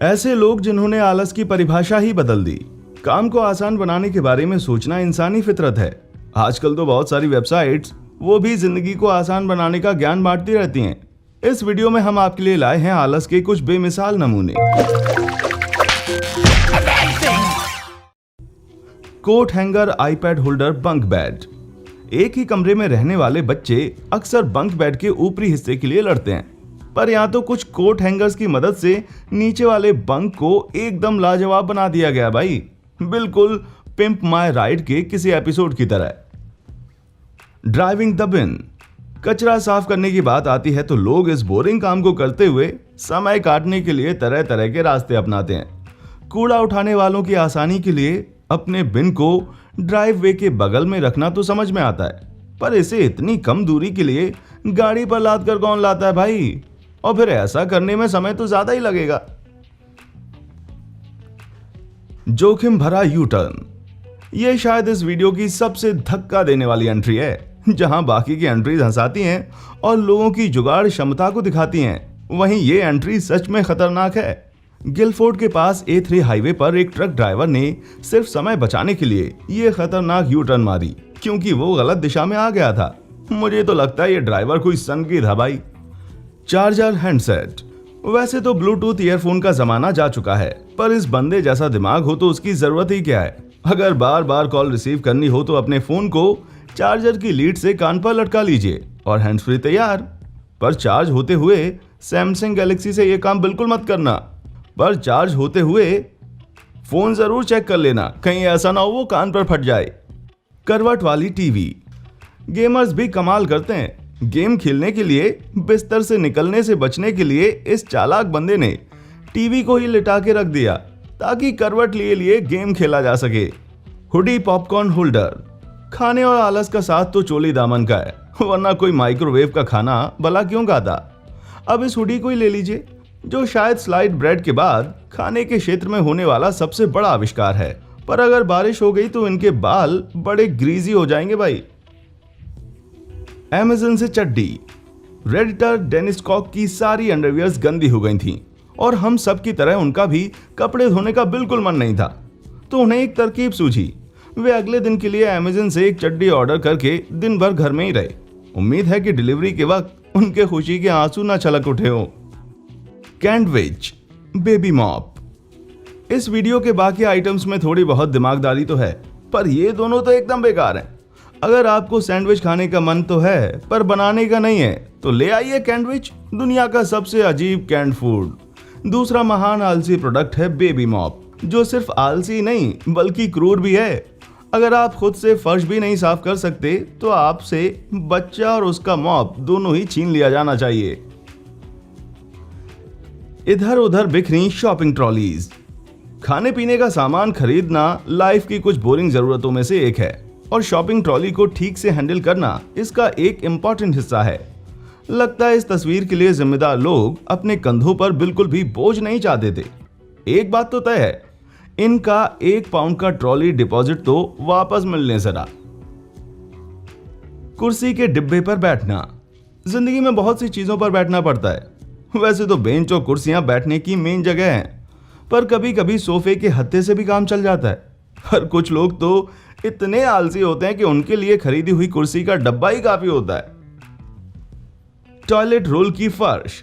ऐसे लोग जिन्होंने आलस की परिभाषा ही बदल दी। काम को आसान बनाने के बारे में सोचना इंसानी फितरत है। आजकल तो बहुत सारी वेबसाइट्स वो भी जिंदगी को आसान बनाने का ज्ञान बांटती रहती हैं। इस वीडियो में हम आपके लिए लाए हैं आलस के कुछ बेमिसाल नमूने। Coat hanger, iPad holder, bunk bed. एक ही कमरे में रहने वाले बच्चे अक्सर बंक बेड के ऊपरी हिस्से के लिए लड़ते हैं, पर यहाँ तो कुछ कोट हैंगर्स की मदद से नीचे वाले बंक को एकदम लाजवाब बना दिया गया भाई, बिल्कुल पिंप माय राइड के किसी एपिसोड की तरह। ड्राइविंग द बिन। कचरा साफ करने की बात आती है तो लोग इस बोरिंग काम को करते हुए समय काटने के लिए तरह तरह के रास्ते अपनाते हैं। कूड़ा उठाने वालों की आसानी के लिए अपने बिन को ड्राइववे के बगल में रखना तो समझ में आता है, पर इसे इतनी कम दूरी के लिए गाड़ी पर लाद कर कौन लाता है भाई? और फिर ऐसा करने में समय तो ज्यादा ही लगेगा। जोखिम भरा यू टर्न। यह शायद इस वीडियो की सबसे धक्का देने वाली एंट्री है। जहां बाकी की एंट्रीज हंसाती हैं और लोगों की जुगाड़ क्षमता को दिखाती हैं, वहीं ये एंट्री सच में खतरनाक है। गिलफोर्ड के पास A3 हाईवे पर एक ट्रक ड्राइवर ने सिर्फ समय बचाने के लिए ये खतरनाक यू टर्न मारी, क्योंकि वो गलत दिशा में आ गया था। मुझे तो लगता है ये ड्राइवर कोई सनकी था भाई। Charger handset. वैसे तो ब्लूटूथ ईयरफोन का जमाना जा चुका है, पर इस बंदे जैसा दिमाग हो तो उसकी जरूरत ही क्या है। अगर बार बार कॉल रिसीव करनी हो तो अपने फोन को चार्जर की लीड से कान पर लटका लीजिए और हैंड्स फ्री तैयार। पर चार्ज होते हुए सैमसंग गैलेक्सी से यह काम बिल्कुल मत करना। पर चार्ज होते हुए फोन जरूर चेक कर लेना, कहीं ऐसा ना हो वो कान पर फट जाए। करवट वाली टीवी। गेमर्स भी कमाल करते हैं। गेम खेलने के लिए बिस्तर से निकलने से बचने के लिए इस चालाक बंदे ने टीवी को ही लिटा के रख दिया ताकि करवट लिए लिए गेम खेला जा सके। Hoodie popcorn holder. खाने और आलस का साथ तो चोली दामन का है, वरना कोई माइक्रोवेव का खाना भला क्यों खाता। अब इस हुडी को ही ले लीजिए, जो शायद स्लाइड ब्रेड के बाद खाने के क्षेत्र में होने वाला सबसे बड़ा आविष्कार है। पर अगर बारिश हो गई तो इनके बाल बड़े ग्रीजी हो जाएंगे भाई। Amazon से चड्डी। रेडिटर डेनिस कॉक की सारी अंडरवियर्स गंदी हो गई थीं और हम सब की तरह उनका भी कपड़े धोने का बिल्कुल मन नहीं था, तो उन्हें एक तरकीब सूझी। वे अगले दिन के लिए Amazon से एक चड्डी ऑर्डर करके दिन भर घर में ही रहे। उम्मीद है कि डिलीवरी के वक्त उनके खुशी के आंसू ना छलक उठे हो। कैंडविच, बेबी मॉप। इस वीडियो के बाकी आइटम्स में थोड़ी बहुत दिमागदारी तो है, पर ये दोनों तो एकदम बेकार हैं। अगर आपको सैंडविच खाने का मन तो है पर बनाने का नहीं है तो ले आइए कैंडविच, दुनिया का सबसे अजीब कैंड फूड। दूसरा महान आलसी प्रोडक्ट है बेबी मॉप, जो सिर्फ आलसी नहीं बल्कि क्रूर भी है। अगर आप खुद से फर्श भी नहीं साफ कर सकते तो आपसे बच्चा और उसका मॉप दोनों ही छीन लिया जाना चाहिए। इधर उधर बिखरी शॉपिंग ट्रॉलीज। खाने पीने का सामान खरीदना लाइफ की कुछ बोरिंग जरूरतों में से एक है और शॉपिंग ट्रॉली को ठीक से हैंडल करना इसका एक इम्पॉर्टेंट हिस्सा है। लगता है इस तस्वीर के लिए जिम्मेदार लोग अपने कंधों पर बिल्कुल भी बोझ नहीं चाहते थे। एक बात तो तय है, इनका 1 पाउंड का ट्रॉली डिपॉजिट तो वापस मिलने से रहा। कुर्सी के डिब्बे पर बैठना। जिंदगी में बहुत सी चीजों पर बैठना पड़ता है। वैसे तो बेंच और कुर्सियां बैठने की मेन जगह हैं, पर कभी कभी सोफे के हत्थे से भी काम चल जाता है। और कुछ लोग तो इतने आलसी होते हैं कि उनके लिए खरीदी हुई कुर्सी का डब्बा ही काफी होता है। टॉयलेट रोल की फर्श।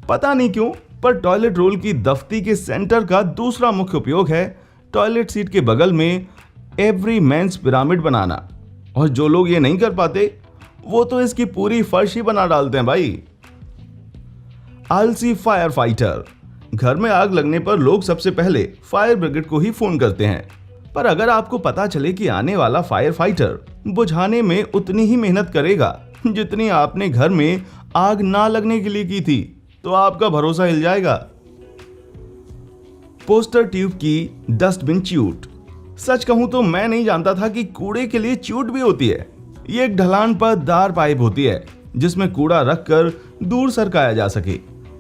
पता नहीं क्यों, पर टॉयलेट रोल की दफ्ती के सेंटर का दूसरा मुख्य उपयोग है टॉयलेट सीट के बगल में एवरी मेंस पिरामिड बनाना। और जो लोग ये नहीं कर पाते वो तो इसकी पूरी फर्श ही बना डालते हैं भाई। आलसी फायर फाइटर। घर में आग लगने पर लोग सबसे पहले फायर ब्रिगेड को ही फोन करते हैं, पर अगर आपको पता चले कि आने वाला फायर फाइटर बुझाने में उतनी ही मेहनत करेगा जितनी आपने घर में आग ना लगने के लिए की थी, तो आपका भरोसा हिल जाएगा। पोस्टर ट्यूब की डस्टबिन च्यूट। सच कहूं तो मैं नहीं जानता था कि कूड़े के लिए च्यूट भी होती है। ये एक ढलान पर दार पाइप होती है जिसमें कूड़ा रखकर दूर सरकाया जा सके।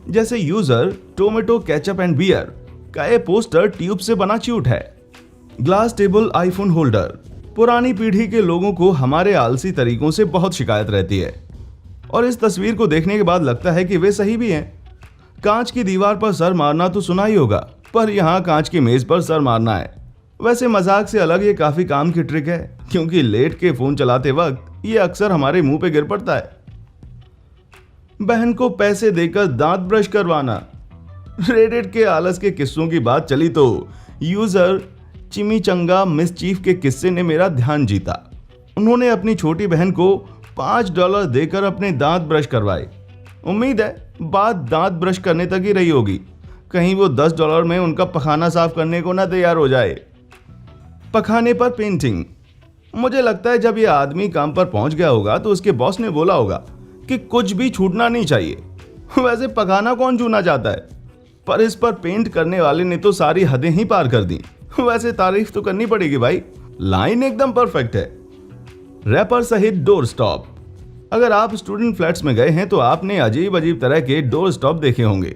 जैसे user tomato ketchup and beer का ये पोस्टर ट्यूब से बना च्यूट है। Glass table iPhone holder. पुरानी पीढ़ी के लोगों को हमारे आलसी तरीकों से बहुत शिकायत रहती है और इस तस्वीर को देखने के बाद लगता है कि वे सही भी हैं। कांच की दीवार पर सर मारना तो सुना ही होगा, पर यहाँ कांच की मेज पर सर मारना है। वैसे मजाक से अलग ये काफी काम की ट्रिक है, क्योंकि लेट के फोन चलाते वक्त ये अक्सर हमारे मुंह पे गिर पड़ता है। बहन को पैसे देकर दांत ब्रश करवाना। रेडिट के आलस के किस्सों की बात चली तो यूजर चिमीचंगा मिसचीफ के किस्से ने मेरा ध्यान जीता। उन्होंने अपनी छोटी बहन को $5 देकर अपने दांत ब्रश करवाए। उम्मीद है बात दांत ब्रश करने तक ही रही होगी, कहीं वो $10 में उनका पखाना साफ करने को ना तैयार हो जाए। पखाने पर पेंटिंग। मुझे लगता है जब ये आदमी काम पर पहुंच गया होगा तो उसके बॉस ने बोला होगा कि कुछ भी छूटना नहीं चाहिए। वैसे पखाना कौन छूना चाहता है, पर इस पर पेंट करने वाले ने तो सारी हदें ही पार कर दी। वैसे तारीफ तो करनी पड़ेगी भाई, लाइन एकदम परफेक्ट है। रैपर सहित डोर स्टॉप। अगर आप स्टूडेंट फ्लैट्स में गए हैं तो आपने अजीब अजीब तरह के डोर स्टॉप देखे होंगे।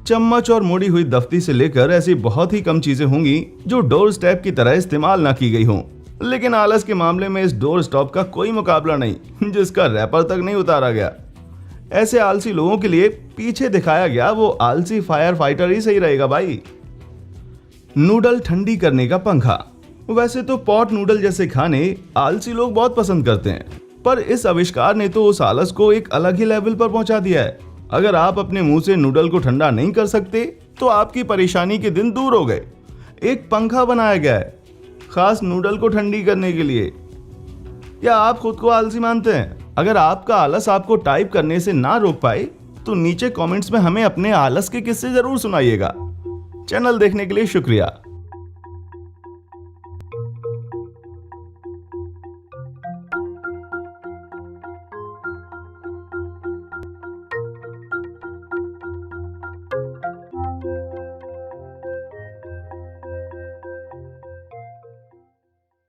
चम्मच और मोड़ी हुई दफ्ती से लेकर ऐसी बहुत ही कम चीजें होंगी जो डोर स्टेप की तरह इस्तेमाल ना की गई हों, लेकिन आलस के मामले में इस डोर स्टॉप का कोई मुकाबला नहीं जिसका रैपर तक नहीं उतारा गया। ऐसे आलसी लोगों के लिए पीछे दिखाया गया वो आलसी फायर फाइटर ही सही रहेगा भाई। नूडल ठंडी करने का पंखा। वैसे तो पॉट नूडल जैसे खाने आलसी लोग बहुत पसंद करते हैं, पर इस आविष्कार ने तो उस आलस को एक अलग ही लेवल पर पहुंचा दिया है। अगर आप अपने मुंह से नूडल को ठंडा नहीं कर सकते तो आपकी परेशानी के दिन दूर हो गए। एक पंखा बनाया गया है खास नूडल को ठंडी करने के लिए। या आप खुद को आलसी मानते हैं? अगर आपका आलस आपको टाइप करने से ना रोक पाए तो नीचे कमेंट्स में हमें अपने आलस के किस्से जरूर सुनाइएगा। चैनल देखने के लिए शुक्रिया।